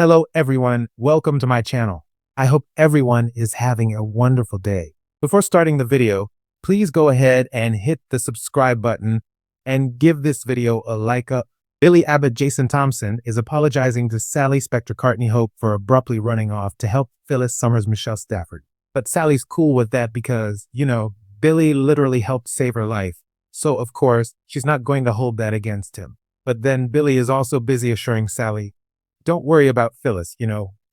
Hello everyone, welcome to my channel. I hope everyone is having a wonderful day. Before starting the video, please go ahead and hit the subscribe button and give this video a like up. Billy Abbott Jason Thompson is apologizing to Sally Spectre Courtney Hope for abruptly running off to help Phyllis Summers Michelle Stafford. But Sally's cool with that because, Billy literally helped save her life. So of course, she's not going to hold that against him. But then Billy is also busy assuring Sally, "Don't worry about Phyllis,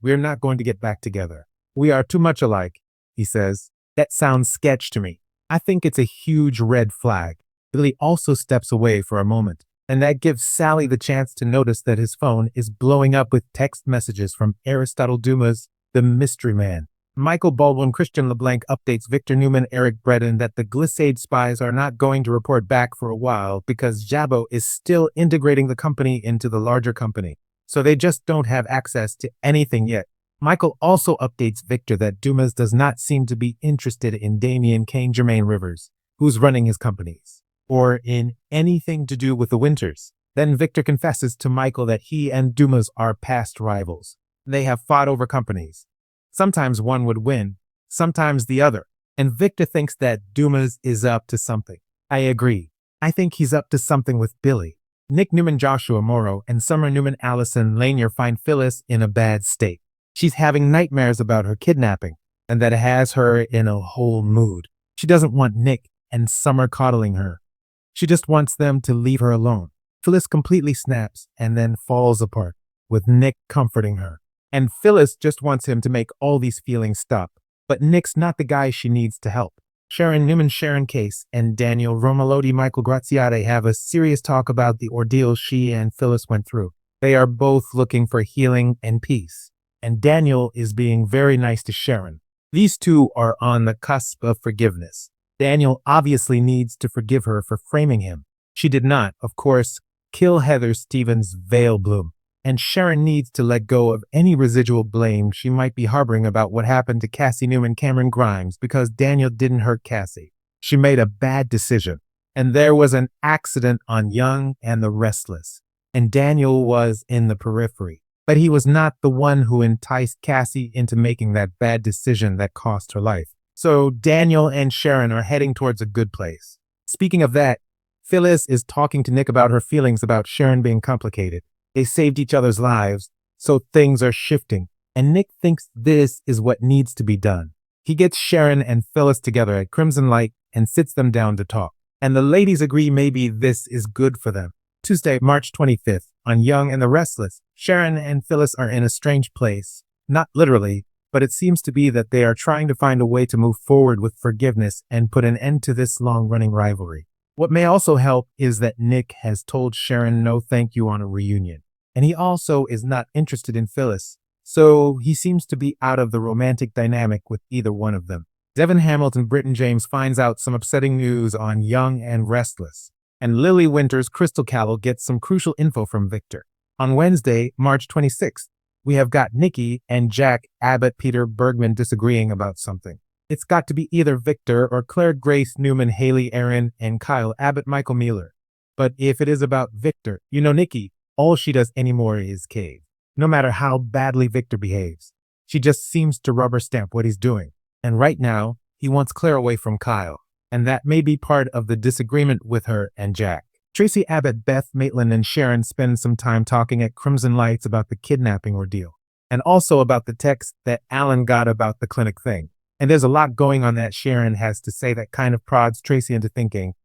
we're not going to get back together. We are too much alike," he says. That sounds sketch to me. I think it's a huge red flag. Billy also steps away for a moment, and that gives Sally the chance to notice that his phone is blowing up with text messages from Aristotle Dumas, the mystery man. Michael Baldwin Christian LeBlanc updates Victor Newman Eric Bredin that the Glissade spies are not going to report back for a while because Jabbo is still integrating the company into the larger company. So they just don't have access to anything yet. Michael also updates Victor that Dumas does not seem to be interested in Damien Kane Jermaine Rivers, who's running his companies, or in anything to do with the Winters. Then Victor confesses to Michael that he and Dumas are past rivals. They have fought over companies. Sometimes one would win, sometimes the other. And Victor thinks that Dumas is up to something. I agree. I think he's up to something with Billy. Nick Newman Joshua Morrow and Summer Newman Allison Lanier find Phyllis in a bad state. She's having nightmares about her kidnapping, and that has her in a whole mood. She doesn't want Nick and Summer coddling her. She just wants them to leave her alone. Phyllis completely snaps and then falls apart, with Nick comforting her. And Phyllis just wants him to make all these feelings stop. But Nick's not the guy she needs to help. Sharon Newman Sharon Case and Daniel Romalodi Michael Graziade have a serious talk about the ordeal she and Phyllis went through. They are both looking for healing and peace. And Daniel is being very nice to Sharon. These two are on the cusp of forgiveness. Daniel obviously needs to forgive her for framing him. She did not, of course, kill Heather Stevens' Veil Bloom. And Sharon needs to let go of any residual blame she might be harboring about what happened to Cassie Newman Cameron Grimes because Daniel didn't hurt Cassie. She made a bad decision. And there was an accident on Young and the Restless. And Daniel was in the periphery. But he was not the one who enticed Cassie into making that bad decision that cost her life. So Daniel and Sharon are heading towards a good place. Speaking of that, Phyllis is talking to Nick about her feelings about Sharon being complicated. They saved each other's lives, so things are shifting. And Nick thinks this is what needs to be done. He gets Sharon and Phyllis together at Crimson Light and sits them down to talk. And the ladies agree maybe this is good for them. Tuesday, March 25th, on Young and the Restless, Sharon and Phyllis are in a strange place. Not literally, but it seems to be that they are trying to find a way to move forward with forgiveness and put an end to this long-running rivalry. What may also help is that Nick has told Sharon no thank you on a reunion. And he also is not interested in Phyllis, so he seems to be out of the romantic dynamic with either one of them. Devin Hamilton Britton James finds out some upsetting news on Young and Restless. And Lily Winters Crystal Cowell gets some crucial info from Victor. On Wednesday, March 26th, we have got Nikki and Jack Abbott Peter Bergman disagreeing about something. It's got to be either Victor or Claire Grace Newman Haley Aaron and Kyle Abbott Michael Mueller. But if it is about Victor, Nikki, all she does anymore is cave. No matter how badly Victor behaves, she just seems to rubber stamp what he's doing. And right now, he wants Claire away from Kyle. And that may be part of the disagreement with her and Jack. Tracy Abbott, Beth Maitland, and Sharon spend some time talking at Crimson Lights about the kidnapping ordeal. And also about the text that Alan got about the clinic thing. And there's a lot going on that Sharon has to say that kind of prods Tracy into thinking,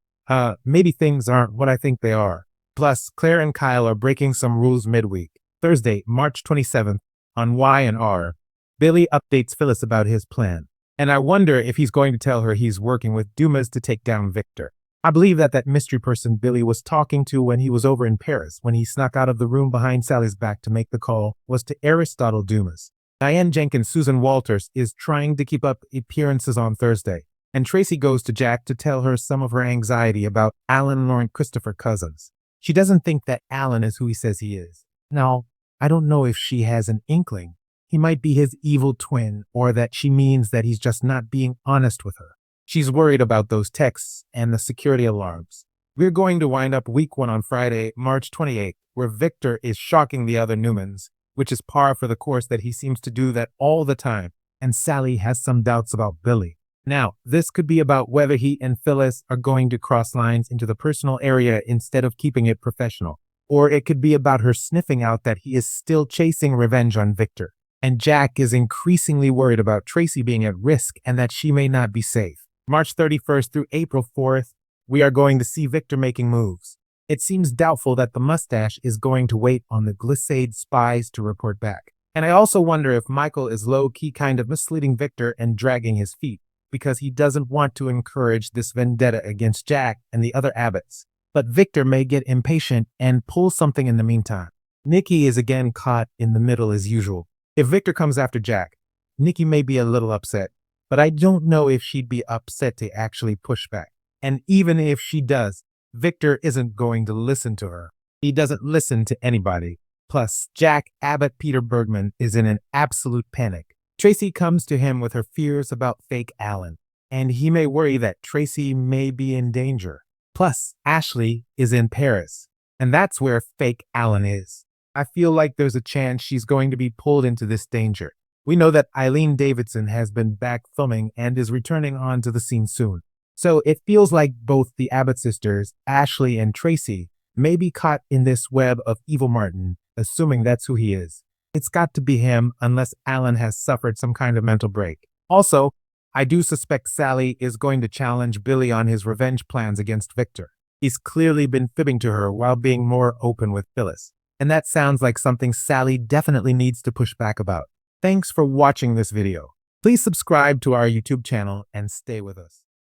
maybe things aren't what I think they are. Plus, Claire and Kyle are breaking some rules midweek. Thursday, March 27th, on Y&R, Billy updates Phyllis about his plan. And I wonder if he's going to tell her he's working with Dumas to take down Victor. I believe that mystery person Billy was talking to when he was over in Paris, when he snuck out of the room behind Sally's back to make the call, was to Aristotle Dumas. Diane Jenkins Susan Walters is trying to keep up appearances on Thursday. And Tracy goes to Jack to tell her some of her anxiety about Alan Laurent Christopher Cousins. She doesn't think that Alan is who he says he is. Now, I don't know if she has an inkling. He might be his evil twin, or that she means that he's just not being honest with her. She's worried about those texts and the security alarms. We're going to wind up week 1 on Friday, March 28th, where Victor is shocking the other Newmans, which is par for the course that he seems to do that all the time. And Sally has some doubts about Billy. Now, this could be about whether he and Phyllis are going to cross lines into the personal area instead of keeping it professional. Or it could be about her sniffing out that he is still chasing revenge on Victor. And Jack is increasingly worried about Tracy being at risk and that she may not be safe. March 31st through April 4th, we are going to see Victor making moves. It seems doubtful that the mustache is going to wait on the Glissade spies to report back. And I also wonder if Michael is low-key kind of misleading Victor and dragging his feet, because he doesn't want to encourage this vendetta against Jack and the other Abbotts. But Victor may get impatient and pull something in the meantime. Nikki is again caught in the middle as usual. If Victor comes after Jack, Nikki may be a little upset, but I don't know if she'd be upset to actually push back. And even if she does, Victor isn't going to listen to her. He doesn't listen to anybody. Plus, Jack Abbott Peter Bergman is in an absolute panic. Tracy comes to him with her fears about fake Alan, and he may worry that Tracy may be in danger. Plus, Ashley is in Paris, and that's where fake Alan is. I feel like there's a chance she's going to be pulled into this danger. We know that Eileen Davidson has been back filming and is returning onto the scene soon. So it feels like both the Abbott sisters, Ashley and Tracy, may be caught in this web of Evil Martin, assuming that's who he is. It's got to be him unless Alan has suffered some kind of mental break. Also, I do suspect Sally is going to challenge Billy on his revenge plans against Victor. He's clearly been fibbing to her while being more open with Phyllis. And that sounds like something Sally definitely needs to push back about. Thanks for watching this video. Please subscribe to our YouTube channel and stay with us.